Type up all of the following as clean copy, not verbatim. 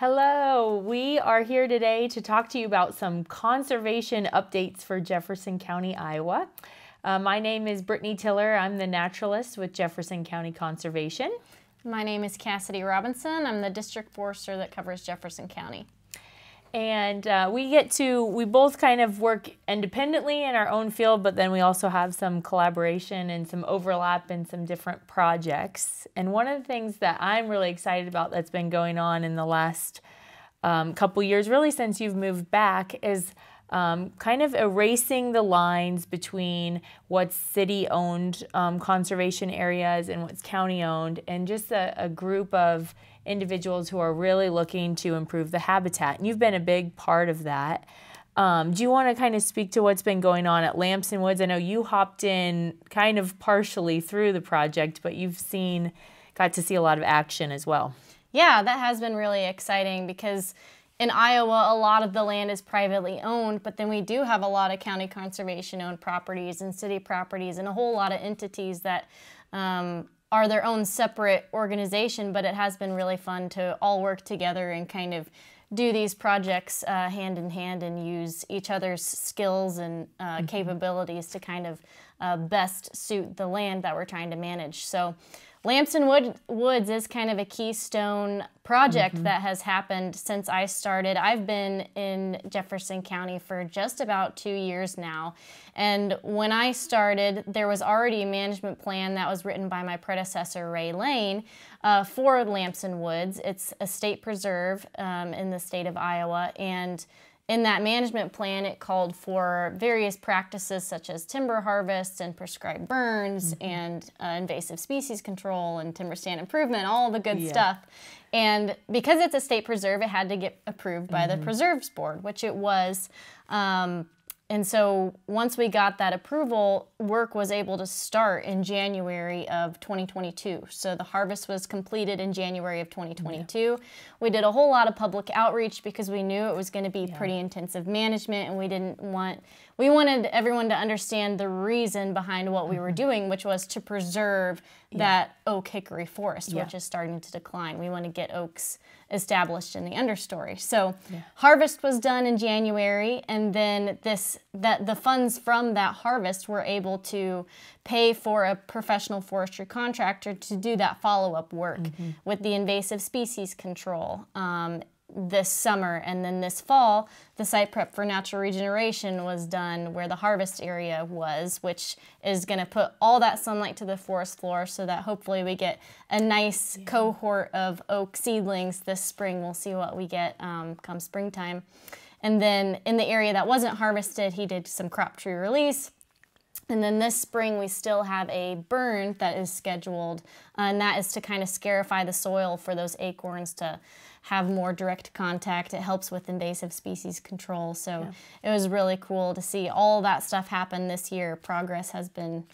Hello, we are here today to talk to you about some conservation updates for Jefferson County, Iowa. My name is Brittney Tiller. I'm the naturalist with Jefferson County Conservation. My name is Cassidy Robinson. I'm the district forester that covers Jefferson County. And we both kind of work independently in our own field, but then we also have some collaboration and some overlap in some different projects. And one of the things that I'm really excited about that's been going on in the last couple years, really since you've moved back, is kind of erasing the lines between what's city-owned conservation areas and what's county-owned, and just a group of individuals who are really looking to improve the habitat. And you've been a big part of that. Do you want to kind of speak to what's been going on at Lamson Woods? I know you hopped in kind of partially through the project, but you've got to see a lot of action as well. Yeah, that has been really exciting because in Iowa, a lot of the land is privately owned, but then we do have a lot of county conservation-owned properties and city properties and a whole lot of entities that are their own separate organization, but it has been really fun to all work together and kind of do these projects hand in hand and use each other's skills and capabilities to kind of best suit the land that we're trying to manage. So Lamson Woods is kind of a keystone project that has happened since I started. I've been in Jefferson County for just about 2 years now. And when I started, there was already a management plan that was written by my predecessor, Ray Lane, for Lamson Woods. It's a state preserve in the state of Iowa. And in that management plan, it called for various practices such as timber harvest and prescribed burns and invasive species control and timber stand improvement, all the good stuff. And because it's a state preserve, it had to get approved by the Preserves Board, which it was. And so once we got that approval, work was able to start in January of 2022. So the harvest was completed in January of 2022. We did a whole lot of public outreach because we knew it was going to be pretty intensive management, and we wanted everyone to understand the reason behind what we were doing, which was to preserve that oak hickory forest, which is starting to decline. We want to get oaks established in the understory. So harvest was done in January, and then the funds from that harvest were able to pay for a professional forestry contractor to do that follow-up work with the invasive species control this summer. And then this fall, the site prep for natural regeneration was done where the harvest area was, which is going to put all that sunlight to the forest floor so that hopefully we get a nice cohort of oak seedlings this spring. We'll see what we get come springtime. And then in the area that wasn't harvested, he did some crop tree release. And then this spring, we still have a burn that is scheduled, and that is to kind of scarify the soil for those acorns to have more direct contact. It helps with invasive species control. So it was really cool to see all that stuff happen this year. Progress has been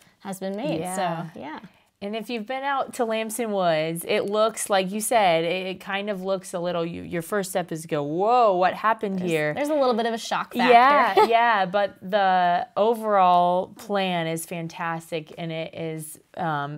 made. So yeah. And if you've been out to Lamson Woods, it looks, like you said, it kind of looks a little, your first step is to go, whoa, what happened here? There's a little bit of a shock factor. Yeah, but the overall plan is fantastic, and it is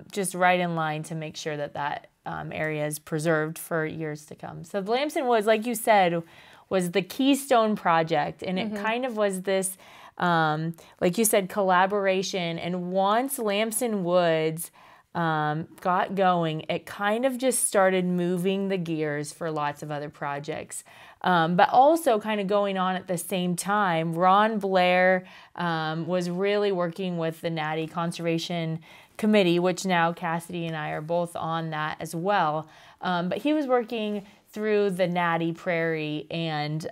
just right in line to make sure that area is preserved for years to come. So the Lamson Woods, like you said, was the keystone project, and it kind of was this, like you said, collaboration. And once Lamson Woods got going, it kind of just started moving the gears for lots of other projects. But also kind of going on at the same time, Ron Blair was really working with the Natty Conservation Committee, which now Cassidy and I are both on that as well. But he was working through the Natty Prairie, and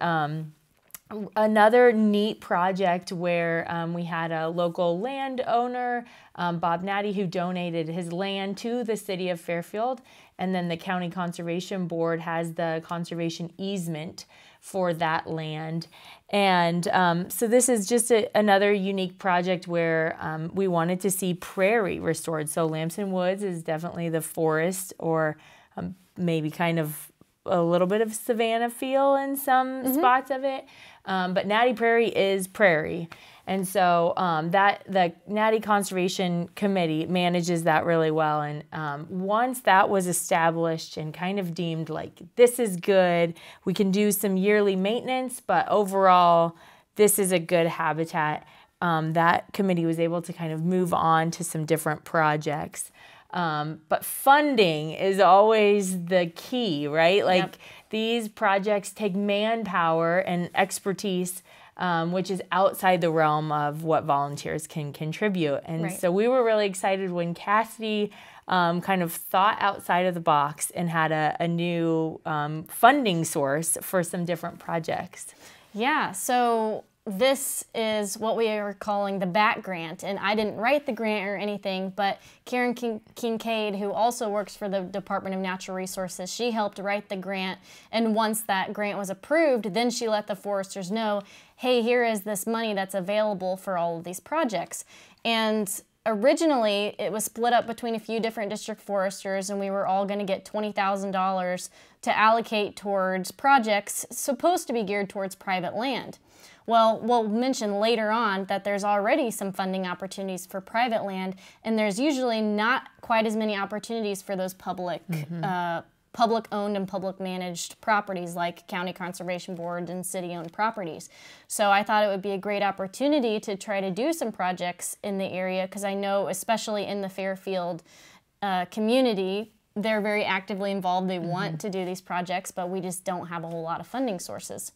another neat project where we had a local landowner, Bob Natty, who donated his land to the city of Fairfield, and then the County Conservation Board has the conservation easement for that land. And so this is just another unique project where we wanted to see prairie restored. So Lamson Woods is definitely the forest, or maybe kind of a little bit of savanna feel in some spots of it. But Natty Prairie is prairie. And so that the Natty Conservation Committee manages that really well. And once that was established and kind of deemed like, this is good, we can do some yearly maintenance, but overall, this is a good habitat. That committee was able to kind of move on to some different projects. But funding is always the key, right? Like these projects take manpower and expertise, which is outside the realm of what volunteers can contribute. And so we were really excited when Cassidy kind of thought outside of the box and had a new funding source for some different projects. Yeah, so this is what we are calling the BAT grant, and I didn't write the grant or anything, but Karen Kincaid, who also works for the Department of Natural Resources, she helped write the grant, and once that grant was approved, then she let the foresters know, hey, here is this money that's available for all of these projects. And originally, it was split up between a few different district foresters, and we were all going to get $20,000 to allocate towards projects supposed to be geared towards private land. Well, we'll mention later on that there's already some funding opportunities for private land, and there's usually not quite as many opportunities for those public public-owned and public-managed properties like county conservation board and city-owned properties. So I thought it would be a great opportunity to try to do some projects in the area, because I know, especially in the Fairfield community, they're very actively involved. They want to do these projects, but we just don't have a whole lot of funding sources.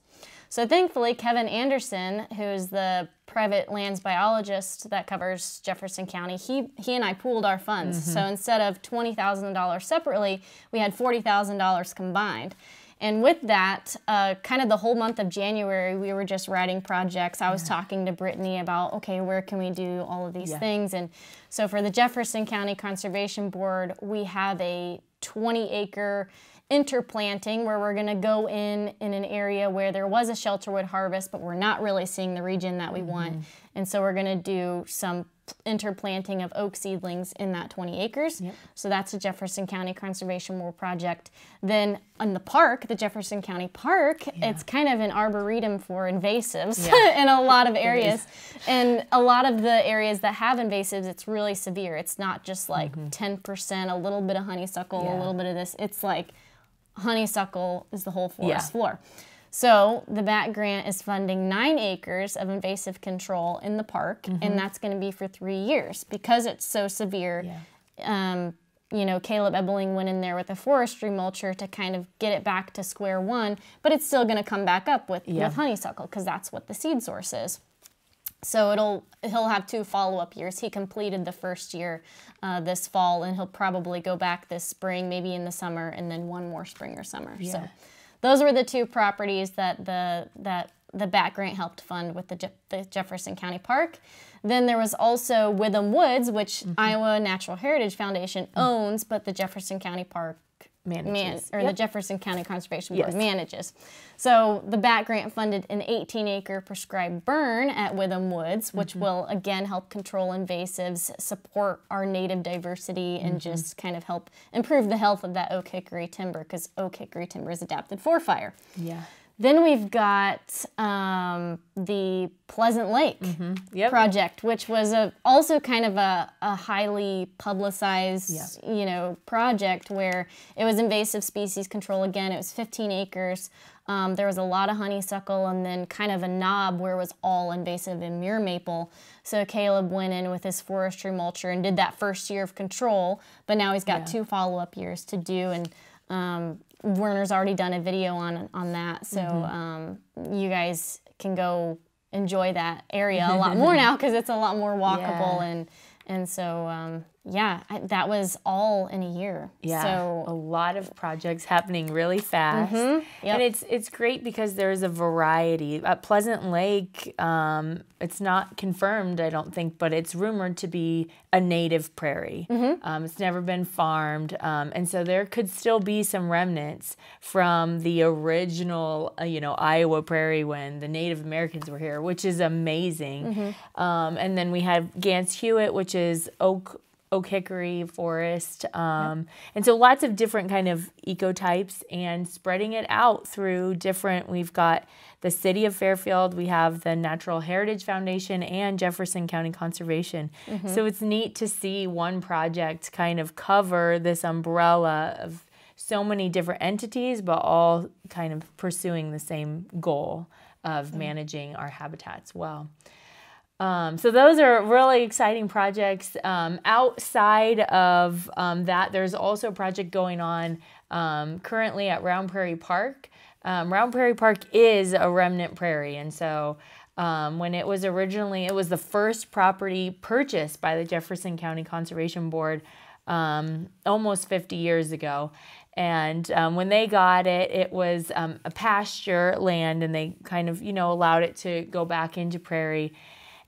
So thankfully, Kevin Anderson, who's the private lands biologist that covers Jefferson County, he and I pooled our funds. So instead of $20,000 separately, we had $40,000 combined. And with that, kind of the whole month of January, we were just writing projects. I was talking to Brittney about, okay, where can we do all of these things? And so for the Jefferson County Conservation Board, we have a 20-acre interplanting where we're going to go in an area where there was a shelterwood harvest, but we're not really seeing the regen that we want. And so we're going to do some interplanting of oak seedlings in that 20 acres. So that's the Jefferson County Conservation Board project. Then on the park, the Jefferson County Park, it's kind of an arboretum for invasives in a lot of areas. And a lot of the areas that have invasives, it's really severe. It's not just like 10%, a little bit of honeysuckle, a little bit of this. It's like honeysuckle is the whole forest floor. So the BAT grant is funding 9 acres of invasive control in the park, and that's going to be for 3 years. Because it's so severe, you know, Caleb Ebeling went in there with a forestry mulcher to kind of get it back to square one, but it's still going to come back up with honeysuckle, because that's what the seed source is. So he'll have 2 follow-up years. He completed the first year this fall, and he'll probably go back this spring, maybe in the summer, and then 1 more spring or summer. So those were the 2 properties that the BAT grant helped fund with the Jefferson County Park. Then there was also Witham Woods, which Iowa Natural Heritage Foundation owns, but the Jefferson County Park the Jefferson County Conservation Board manages. So the BAT grant funded an 18-acre prescribed burn at Witham Woods, which will again help control invasives, support our native diversity, and just kind of help improve the health of that oak hickory timber, because oak hickory timber is adapted for fire. Then we've got the Pleasant Lake project, which was also kind of a highly publicized you know, project where it was invasive species control. Again, it was 15 acres. There was a lot of honeysuckle, and then kind of a knob where it was all invasive and muir maple. So Caleb went in with his forestry mulcher and did that first year of control, but now he's got 2 follow-up years to do. And Werner's already done a video on that, so you guys can go enjoy that area a lot more now, because it's a lot more walkable, and so that was all in a year. So a lot of projects happening really fast, and it's great because there's a variety. At Pleasant Lake, it's not confirmed, I don't think, but it's rumored to be a native prairie. It's never been farmed, and so there could still be some remnants from the original, you know, Iowa prairie when the Native Americans were here, which is amazing. And then we have Gantz Hewett, which is oak oak hickory forest. And so lots of different kind of ecotypes, and spreading it out through different, we've got the city of Fairfield, we have the Natural Heritage Foundation, and Jefferson County Conservation. So it's neat to see one project kind of cover this umbrella of so many different entities, but all kind of pursuing the same goal of managing our habitats well. So those are really exciting projects. Outside of that, there's also a project going on currently at Round Prairie Park. Round Prairie Park is a remnant prairie, and so when it was originally, it was the first property purchased by the Jefferson County Conservation Board almost 50 years ago. And when they got it, it was a pasture land, and they kind of, allowed it to go back into prairie.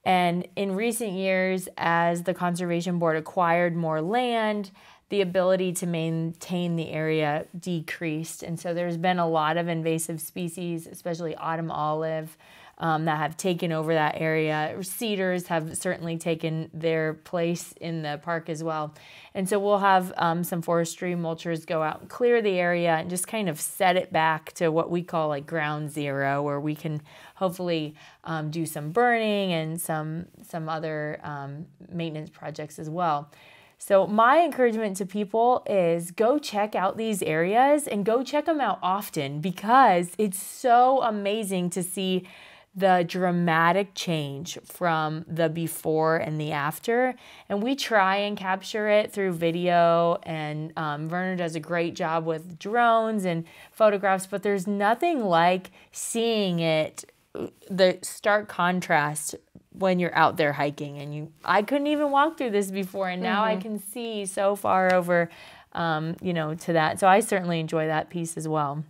And in recent years, as the Conservation Board acquired more land, the ability to maintain the area decreased. And so there's been a lot of invasive species, especially autumn olive, that have taken over that area. Cedars have certainly taken their place in the park as well. And so we'll have some forestry mulchers go out and clear the area and just kind of set it back to what we call like ground zero, where we can hopefully do some burning and some other maintenance projects as well. So my encouragement to people is go check out these areas, and go check them out often, because it's so amazing to see the dramatic change from the before and the after. And we try and capture it through video, and Werner does a great job with drones and photographs, but there's nothing like seeing it, the stark contrast when you're out there hiking. And I couldn't even walk through this before, and now I can see so far over, to that. So I certainly enjoy that piece as well.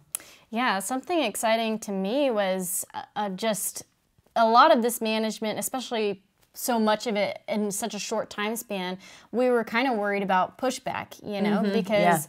Yeah, something exciting to me was just a lot of this management, especially so much of it in such a short time span. We were kind of worried about pushback, because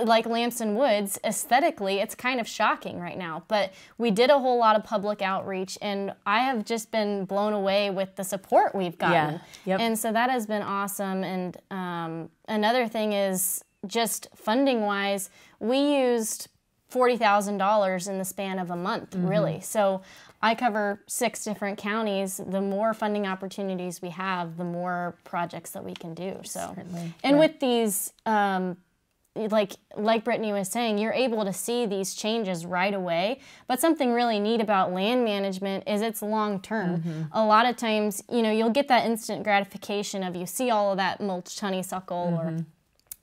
like Lamson Woods, aesthetically, it's kind of shocking right now. But we did a whole lot of public outreach, and I have just been blown away with the support we've gotten. And so that has been awesome. And another thing is just funding-wise, we used $40,000 in the span of a month, really. So I cover 6 different counties. The more funding opportunities we have, the more projects that we can do. So, and with these, like Brittney was saying, you're able to see these changes right away. But something really neat about land management is it's long term. A lot of times, you'll get that instant gratification of you see all of that mulched honeysuckle, or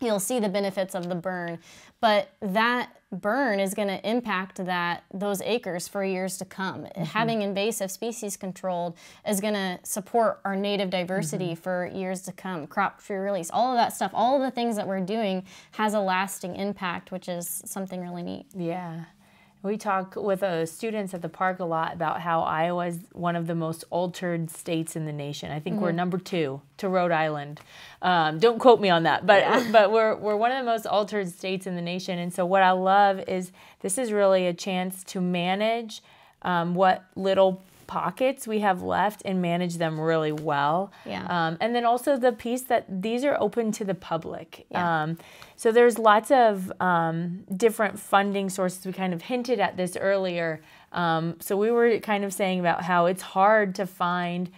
you'll see the benefits of the burn, but that burn is going to impact those acres for years to come. Having invasive species controlled is going to support our native diversity for years to come. Crop tree release, all of that stuff, all of the things that we're doing has a lasting impact, which is something really neat. Yeah. We talk with students at the park a lot about how Iowa is one of the most altered states in the nation. I think we're number 2 to Rhode Island. Don't quote me on that, but we're one of the most altered states in the nation. And so what I love is this is really a chance to manage what little pockets we have left and manage them really well. And then also the piece that these are open to the public. So there's lots of different funding sources. We kind of hinted at this earlier. So we were kind of saying about how it's hard to find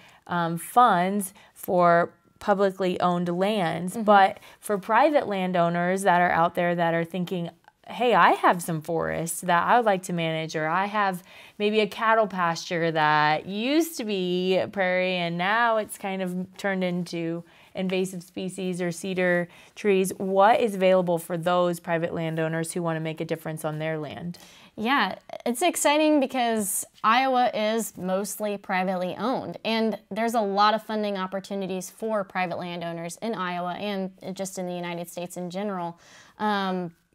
funds for publicly owned lands, but for private landowners that are out there that are thinking, hey, I have some forests that I would like to manage, or I have maybe a cattle pasture that used to be a prairie and now it's kind of turned into invasive species or cedar trees. What is available for those private landowners who want to make a difference on their land? Yeah, it's exciting because Iowa is mostly privately owned, and there's a lot of funding opportunities for private landowners in Iowa and just in the United States in general.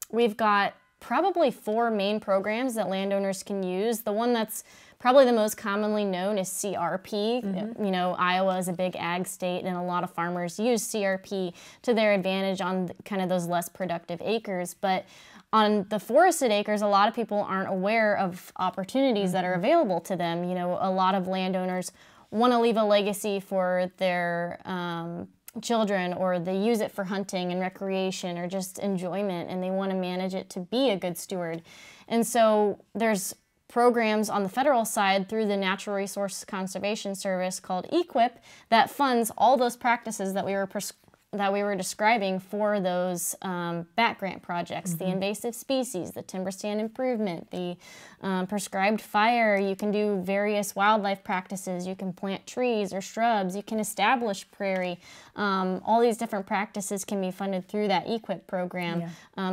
We've got probably 4 main programs that landowners can use. The one that's probably the most commonly known is CRP. Iowa is a big ag state, and a lot of farmers use CRP to their advantage on kind of those less productive acres. But on the forested acres, a lot of people aren't aware of opportunities that are available to them. A lot of landowners want to leave a legacy for their children, or they use it for hunting and recreation or just enjoyment, and they want to manage it to be a good steward. And so there's programs on the federal side through the Natural Resource Conservation Service called EQIP that funds all those practices that we were describing for those back grant projects, the invasive species, the timber stand improvement, the prescribed fire. You can do various wildlife practices. You can plant trees or shrubs. You can establish prairie. All these different practices can be funded through that EQIP program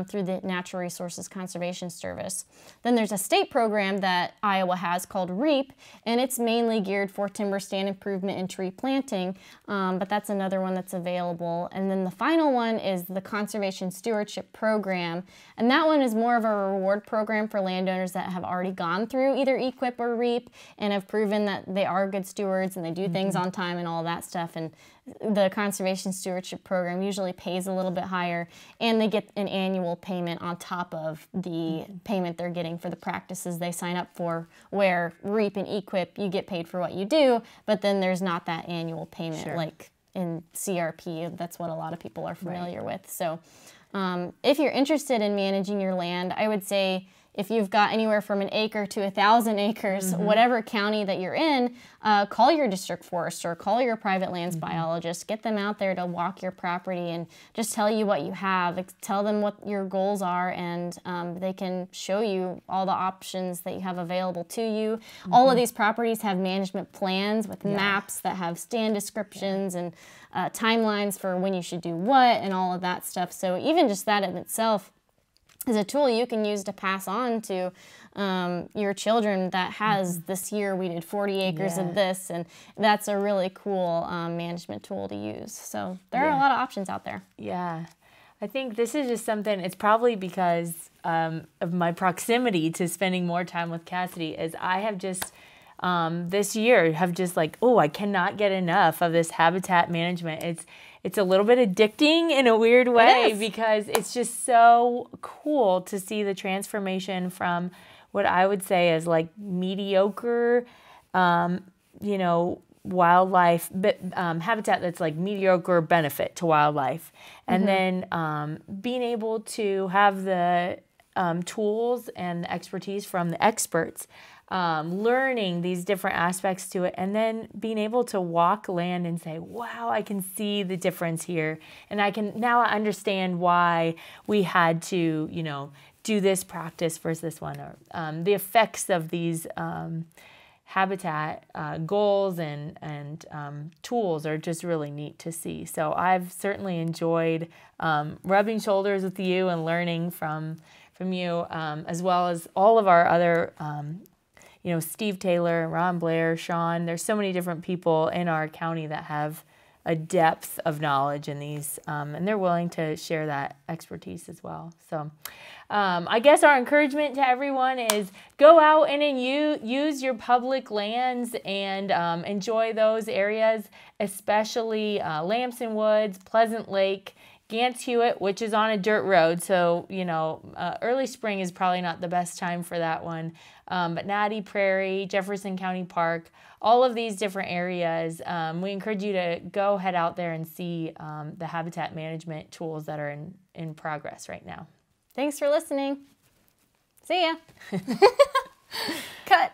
through the Natural Resources Conservation Service. Then there's a state program that Iowa has called REAP, and it's mainly geared for timber stand improvement and tree planting, but that's another one that's available. And then the final one is the Conservation Stewardship Program, and that one is more of a reward program for landowners that have already gone through either EQIP or REAP and have proven that they are good stewards and they do things on time and all that stuff. And the Conservation Stewardship Program usually pays a little bit higher, and they get an annual payment on top of the payment they're getting for the practices they sign up for, where REAP and EQIP, you get paid for what you do, but then there's not that annual payment like in CRP. That's what a lot of people are familiar with. So if you're interested in managing your land, I would say if you've got anywhere from an acre to 1,000 acres, whatever county that you're in, call your district forester, call your private lands biologist, get them out there to walk your property and just tell you what you have, tell them what your goals are, and they can show you all the options that you have available to you. All of these properties have management plans with maps that have stand descriptions and timelines for when you should do what and all of that stuff. So even just that in itself is a tool you can use to pass on to your children that has, this year we did 40 acres of this, and that's a really cool management tool to use. So there are a lot of options out there. Yeah. I think this is just something, it's probably because of my proximity to spending more time with Cassidy, is I have just, this year, have just like, oh, I cannot get enough of this habitat management. It's a little bit addicting in a weird way because it's just so cool to see the transformation from what I would say is like mediocre, you know, wildlife, but habitat that's like mediocre benefit to wildlife. And then being able to have the tools and the expertise from the experts, learning these different aspects to it, and then being able to walk land and say, wow, I can see the difference here. And I understand why we had to, you know, do this practice versus this one, or the effects of these habitat goals and tools are just really neat to see. So I've certainly enjoyed rubbing shoulders with you and learning from you, as well as all of our other you know, Steve Taylor, Ron Blair, Sean. There's so many different people in our county that have a depth of knowledge in these, and they're willing to share that expertise as well. So I guess our encouragement to everyone is go out and use your public lands and enjoy those areas, especially Lamson Woods, Pleasant Lake, Gantz, Hewett, which is on a dirt road, so, you know, early spring is probably not the best time for that one. But Natty Prairie, Jefferson County Park, all of these different areas, we encourage you to go head out there and see the habitat management tools that are in progress right now. Thanks for listening. See ya. Cut.